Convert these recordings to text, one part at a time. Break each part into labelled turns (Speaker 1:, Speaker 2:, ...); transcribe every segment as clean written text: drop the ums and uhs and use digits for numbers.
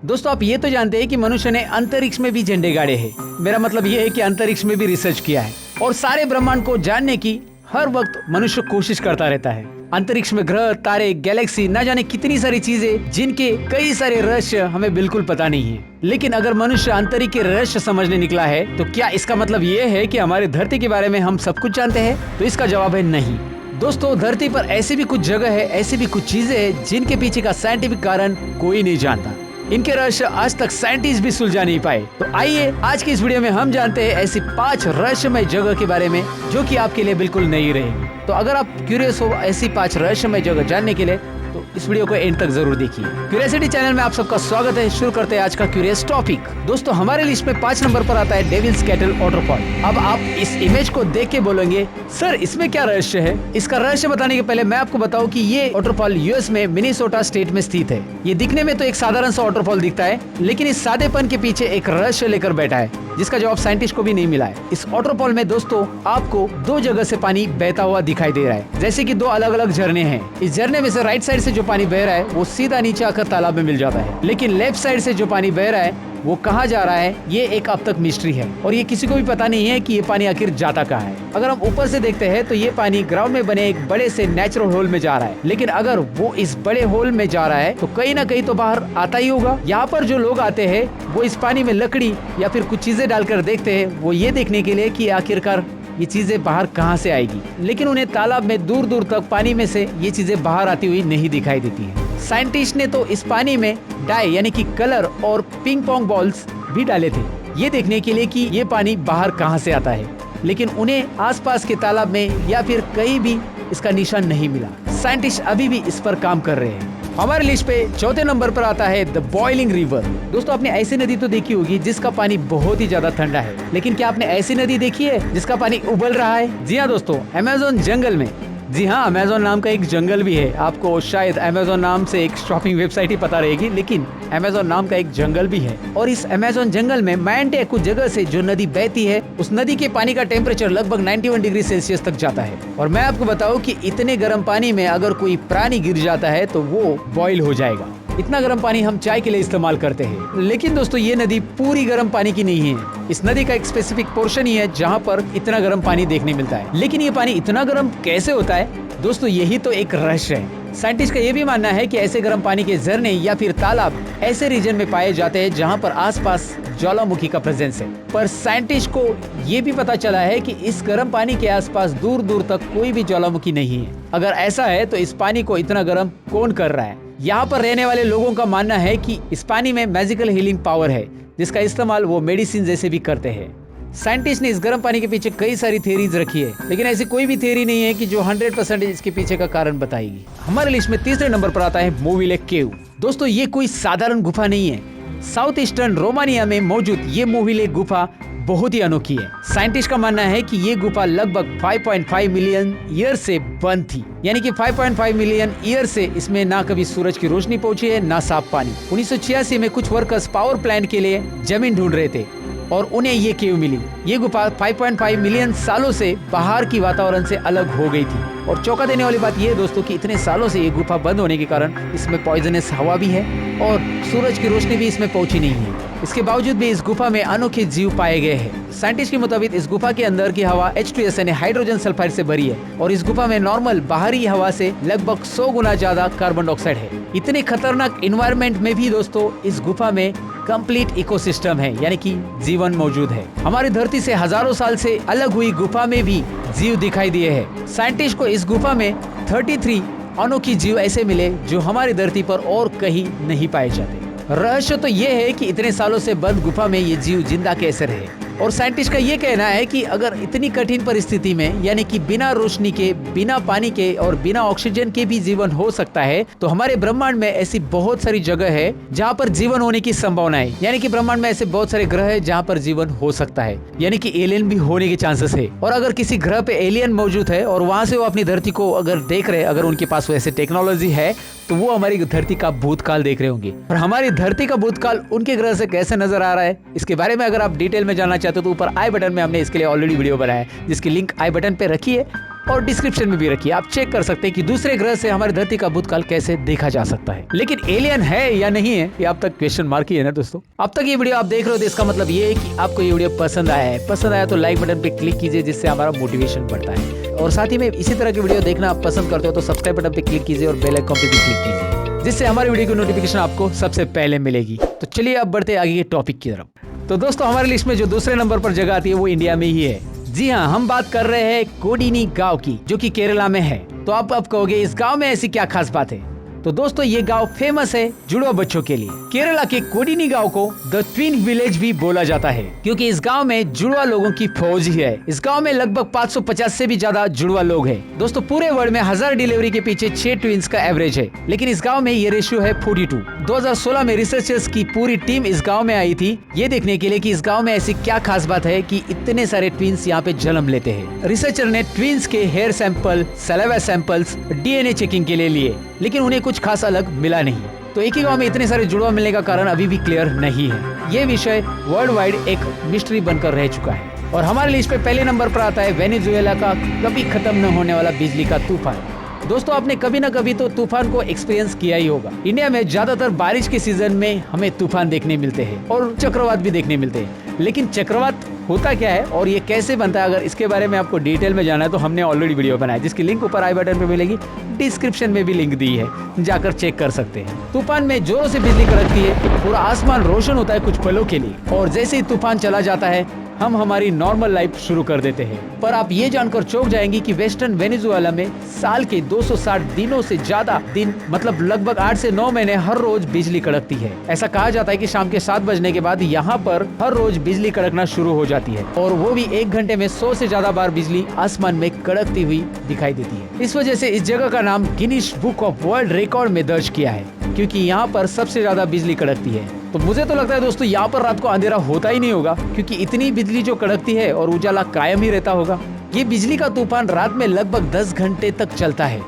Speaker 1: दोस्तों आप ये तो जानते हैं कि मनुष्य ने अंतरिक्ष में भी झंडे गाड़े हैं। मेरा मतलब ये है कि अंतरिक्ष में भी रिसर्च किया है और सारे ब्रह्मांड को जानने की हर वक्त मनुष्य कोशिश करता रहता है। अंतरिक्ष में ग्रह, तारे, गैलेक्सी, न जाने कितनी सारी चीजें जिनके कई सारे रहस्य हमें बिल्कुल पता नहीं है। लेकिन अगर मनुष्य अंतरिक्ष के रहस्य समझने निकला है तो क्या इसका मतलब ये है कि हमारे धरती के बारे में हम सब कुछ जानते हैं? तो इसका जवाब है नहीं। दोस्तों धरती पर ऐसी भी कुछ जगह है, ऐसी भी कुछ चीजें हैं जिनके पीछे का साइंटिफिक कारण कोई नहीं जानता। इनके रहस्य आज तक साइंटिस्ट भी सुलझा नहीं पाए। तो आइए आज की इस वीडियो में हम जानते हैं ऐसी 5 रहस्यमय जगह के बारे में जो कि आपके लिए बिल्कुल नई रहेगी। तो अगर आप क्यूरियस हो ऐसी 5 रहस्यमय जगह जानने के लिए तो इस वीडियो को एंड तक जरूर देखिए। क्यूरियोसिटी चैनल में आप सबका स्वागत है। शुरू करते हैं आज का क्यूरियस टॉपिक। दोस्तों हमारे लिस्ट में 5 नंबर पर आता है डेविल्स कैटल वाटरफॉल। अब आप इस इमेज को देख के बोलेंगे सर इसमें क्या रहस्य है? इसका रहस्य बताने के पहले मैं आपको बताऊं कि ये वाटरफॉल यूएस में मिनेसोटा स्टेट में स्थित है। ये दिखने में तो एक साधारण सा वाटरफॉल दिखता है, लेकिन इस सादेपन के पीछे एक रहस्य लेकर बैठा है जिसका जवाब साइंटिस्ट को भी नहीं मिला है। इस वाटरफॉल में दोस्तों आपको 2 जगह से पानी बहता हुआ दिखाई दे रहा है, जैसे कि 2 अलग अलग झरने हैं। इस झरने में से राइट साइड से जो पानी बह रहा है वो सीधा नीचे आकर तालाब में मिल जाता है, लेकिन लेफ्ट साइड से जो पानी बह रहा है वो कहाँ जा रहा है ये एक अब तक मिस्ट्री है और ये किसी को भी पता नहीं है कि ये पानी आखिर जाता कहाँ है। अगर हम ऊपर से देखते हैं तो ये पानी ग्राउंड में बने एक बड़े से नेचुरल होल में जा रहा है, लेकिन अगर वो इस बड़े होल में जा रहा है तो कहीं ना कहीं तो बाहर आता ही होगा। यहाँ पर जो लोग आते हैं वो इस पानी में लकड़ी या फिर कुछ चीजें डालकर देखते हैं, वो ये देखने के लिए कि आखिरकार ये चीजें बाहर कहाँ से आएगी, लेकिन उन्हें तालाब में दूर दूर तक पानी में से ये चीजें बाहर आती हुई नहीं दिखाई देती है। साइंटिस्ट ने तो इस पानी में डाई यानी कि कलर और पिंग पोंग बॉल्स भी डाले थे ये देखने के लिए कि ये पानी बाहर कहाँ से आता है, लेकिन उन्हें आसपास के तालाब में या फिर कहीं भी इसका निशान नहीं मिला। साइंटिस्ट अभी भी इस पर काम कर रहे हैं। हमारे लिस्ट पे 4थे नंबर पर आता है द बॉइलिंग रिवर। दोस्तों आपने ऐसी नदी तो देखी होगी जिसका पानी बहुत ही ज्यादा ठंडा है, लेकिन क्या आपने ऐसी नदी देखी है जिसका पानी उबल रहा है? जी हाँ दोस्तों, अमेज़न जंगल में। जी हाँ, अमेज़न नाम का एक जंगल भी है। आपको शायद अमेज़न नाम से एक शॉपिंग वेबसाइट ही पता रहेगी, लेकिन अमेज़न नाम का एक जंगल भी है। और इस अमेज़न जंगल में मैंटे कुछ जगह से जो नदी बहती है उस नदी के पानी का टेम्परेचर लगभग 91 डिग्री सेल्सियस तक जाता है। और मैं आपको बताऊं कि इतने गर्म पानी में अगर कोई प्राणी गिर जाता है तो वो बॉईल हो जाएगा। इतना गर्म पानी हम चाय के लिए इस्तेमाल करते हैं, लेकिन दोस्तों ये नदी पूरी गर्म पानी की नहीं है। इस नदी का एक स्पेसिफिक पोर्शन ही है जहाँ पर इतना गर्म पानी देखने मिलता है, लेकिन ये पानी इतना गर्म कैसे होता है? दोस्तों यही तो एक रहस्य है। साइंटिस्ट का ये भी मानना है कि ऐसे गर्म पानी के झरने या फिर तालाब ऐसे रीजन में पाए जाते हैं जहाँ पर आसपास ज्वालामुखी का प्रेजेंस है। पर साइंटिस्ट को ये भी पता चला है कि इस गर्म पानी के आसपास दूर दूर तक कोई भी ज्वालामुखी नहीं है। अगर ऐसा है तो इस पानी को इतना गर्म कौन कर रहा है? यहाँ पर रहने वाले लोगों का मानना है कि इस पानी में मैजिकल हीलिंग पावर है जिसका इस्तेमाल वो मेडिसिन जैसे भी करते हैं। साइंटिस्ट ने इस गर्म पानी के पीछे कई सारी थ्योरीज रखी है, लेकिन ऐसी कोई भी थ्योरी नहीं है कि जो 100% इसके पीछे का कारण बताएगी। हमारे लिस्ट में 3रे नंबर पर आता है मोविले केव। दोस्तों ये कोई साधारण गुफा नहीं है। साउथ ईस्टर्न रोमानिया में मौजूद ये मोविले गुफा बहुत ही अनोखी है। साइंटिस्ट का मानना है कि ये गुफा लगभग 5.5 मिलियन ईयर से बंद थी, यानी कि 5.5 मिलियन ईयर से इसमें ना कभी सूरज की रोशनी पहुंची है ना साफ पानी। 1986 में कुछ वर्कर्स पावर प्लांट के लिए जमीन ढूंढ रहे थे और उन्हें ये केव मिली। ये गुफा 5.5 मिलियन सालों से बाहर की वातावरण से अलग हो गई थी। और चौंका देने वाली बात ये है दोस्तों कि इतने सालों से ये गुफा बंद होने के कारण इसमें पॉइजनस हवा भी है और सूरज की रोशनी भी इसमें पहुंची नहीं है। इसके बावजूद भी इस गुफा में अनोखे जीव पाए गए हैं। साइंटिस्ट के मुताबिक इस गुफा के अंदर की हवा H2S यानी हाइड्रोजन सल्फाइड से भरी है और इस गुफा में नॉर्मल बाहरी हवा से लगभग 100 गुना ज्यादा कार्बन डाइऑक्साइड है। इतने खतरनाक इन्वायरमेंट में भी दोस्तों इस गुफा में कंप्लीट इकोसिस्टम है, यानी कि जीवन मौजूद है। हमारी धरती से हजारों साल से अलग हुई गुफा में भी जीव दिखाई दिए हैं। साइंटिस्ट को इस गुफा में 33 अनोखी जीव ऐसे मिले जो हमारी धरती पर और कहीं नहीं पाए जाते। रहस्य तो ये है कि इतने सालों से बंद गुफा में ये जीव जिंदा कैसे रहे। और साइंटिस्ट का ये कहना है कि अगर इतनी कठिन परिस्थिति में यानी कि बिना रोशनी के, बिना पानी के और बिना ऑक्सीजन के भी जीवन हो सकता है, तो हमारे ब्रह्मांड में ऐसी बहुत सारी जगह है जहाँ पर जीवन होने की संभावना है। यानी कि ब्रह्मांड में ऐसे बहुत सारे ग्रह है जहाँ पर जीवन हो सकता है, यानी कि एलियन भी होने के चांसेस है। और अगर किसी ग्रह पे एलियन मौजूद है और वहाँ से वो अपनी धरती को अगर देख रहे, अगर उनके पास वैसे टेक्नोलॉजी है तो वो हमारी धरती का भूतकाल देख रहे होंगे। और हमारी धरती का भूतकाल उनके ग्रह से कैसे नजर आ रहा है, इसके बारे में अगर आप डिटेल में जानना चाहते हो तो ऊपर आई बटन में हमने इसके लिए ऑलरेडी वीडियो बनाया है, जिसकी लिंक आई बटन पे रखी है, और डिस्क्रिप्शन में भी रखी है, आप चेक कर सकते हैं कि दूसरे ग्रह से हमारे धरती का भूतकाल कैसे देखा जा सकता है। लेकिन एलियन है या नहीं है, ये अब तक क्वेश्चन मार्क ही है ना दोस्तों। अब तक ये वीडियो आप देख रहे हो तो इसका मतलब ये है कि आपको ये वीडियो पसंद आया है। पसंद आया तो लाइक बटन पे क्लिक कीजिए, जिससे हमारा मोटिवेशन बढ़ता है। और साथ ही में इसी तरह की वीडियो देखना आप पसंद करते हो तो सब्सक्राइब बटन पे क्लिक कीजिए और बेल आइकन पे भी क्लिक कीजिए, जिससे हमारी वीडियो की नोटिफिकेशन आपको सबसे पहले मिलेगी। तो चलिए अब बढ़ते आगे के टॉपिक की तरफ। तो दोस्तों, हमारी लिस्ट में जो दूसरे नंबर पर जगह आती है वो इंडिया में ही है। जी हाँ, हम बात कर रहे हैं कोडिनी गांव की, जो कि केरला में है। तो आप अब कहोगे इस गांव में ऐसी क्या खास बात है। तो दोस्तों, ये गांव फेमस है जुड़वा बच्चों के लिए। केरला के कोडिनी गांव को द ट्विन विलेज भी बोला जाता है, क्योंकि इस गांव में जुड़वा लोगों की फौज ही है। इस गांव में लगभग 550 से भी ज्यादा जुड़वा लोग हैं। दोस्तों, पूरे वर्ल्ड में 1000 डिलीवरी के पीछे 6 ट्विंस का एवरेज है, लेकिन इस गांव में ये रेशियो है 42। 2016 में रिसर्चर्स की पूरी टीम इस गाँव में आई थी, ये देखने के लिए कि इस गाँव में ऐसी क्या खास बात है कि इतने सारे ट्विंस यहाँ पे जन्म लेते हैं। रिसर्चर ने ट्विंस के hair sample, saliva samples DNA checking के लिए लिए, लेकिन उन्हें कुछ खास अलग मिला नहीं। तो एक ही गांव में इतने सारे जुड़वा मिलने का कारण अभी भी क्लियर नहीं है। ये विषय वर्ल्ड वाइड एक मिस्ट्री बनकर रह चुका है। और हमारे लिस्ट पे पहले नंबर पर आता है वेनेजुएला का कभी खत्म न होने वाला बिजली का तूफान। दोस्तों, आपने कभी न कभी तो तूफान को एक्सपीरियंस किया ही होगा। इंडिया में ज्यादातर बारिश के सीजन में हमें तूफान देखने मिलते हैं और चक्रवात भी देखने मिलते हैं। लेकिन चक्रवात होता क्या है और ये कैसे बनता है, अगर इसके बारे में आपको डिटेल में जाना है तो हमने ऑलरेडी वीडियो बनाया, जिसकी लिंक ऊपर आई बटन पे मिलेगी, डिस्क्रिप्शन में भी लिंक दी है, जाकर चेक कर सकते हैं। तूफान में जोरों से बिजली कड़कती है, पूरा आसमान रोशन होता है कुछ पलों के लिए, और जैसे ही तूफान चला जाता है हम हमारी नॉर्मल लाइफ शुरू कर देते हैं। पर आप ये जानकर चौंक जाएंगे कि वेस्टर्न वेनेजुएला में साल के 260 दिनों से ज्यादा दिन, मतलब लगभग 8 से 9 महीने हर रोज बिजली कड़कती है। ऐसा कहा जाता है कि शाम के 7 बजने के बाद यहाँ पर हर रोज बिजली कड़कना शुरू हो जाती है, और वो भी 1 घंटे में 100 से ज्यादा बार बिजली आसमान में कड़कती हुई दिखाई देती है। इस वजह से इस जगह का नाम Guinness book of world record में दर्ज किया है, क्योंकि यहाँ पर सबसे ज्यादा बिजली कड़कती है। तो मुझे तो लगता है दोस्तों, यहाँ पर रात को अंधेरा होता ही नहीं होगा, क्योंकि इतनी बिजली जो कड़कती है और उजाला कायम ही रहता होगा। ये बिजली का तूफान रात में लगभग 10 घंटे तक चलता है,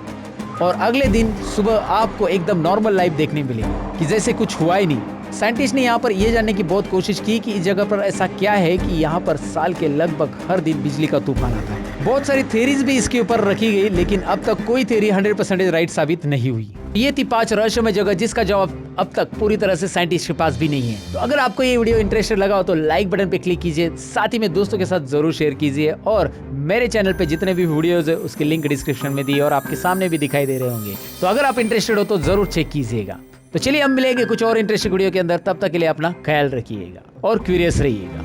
Speaker 1: और अगले दिन सुबह आपको एकदम नॉर्मल लाइफ देखने मिलेगी कि जैसे कुछ हुआ ही नहीं। साइंटिस्ट ने यहाँ पर यह जानने की बहुत कोशिश की कि इस जगह पर ऐसा क्या है कि यहाँ पर साल के लगभग हर दिन बिजली का तूफान आता है। बहुत सारी थ्योरीज भी इसके ऊपर रखी गई, लेकिन अब तक कोई थ्योरी 100% राइट साबित नहीं हुई। ये थी 5 रहस्यमय जगह, जिसका जवाब अब तक पूरी तरह से साइंटिस्ट के पास भी नहीं है। तो अगर आपको ये वीडियो इंटरेस्टेड लगा हो तो लाइक बटन पे क्लिक कीजिए, साथ ही में दोस्तों के साथ जरूर शेयर कीजिए, और मेरे चैनल पे जितने भी वीडियोस है उसके लिंक डिस्क्रिप्शन में दी और आपके सामने भी दिखाई दे रहे होंगे। तो अगर आप इंटरेस्टेड हो तो जरूर चेक कीजिएगा। तो चलिए हम मिलेंगे कुछ और इंटरेस्टिंग वीडियो के अंदर, तब तक के लिए अपना ख्याल रखिएगा और क्यूरियस रहिएगा।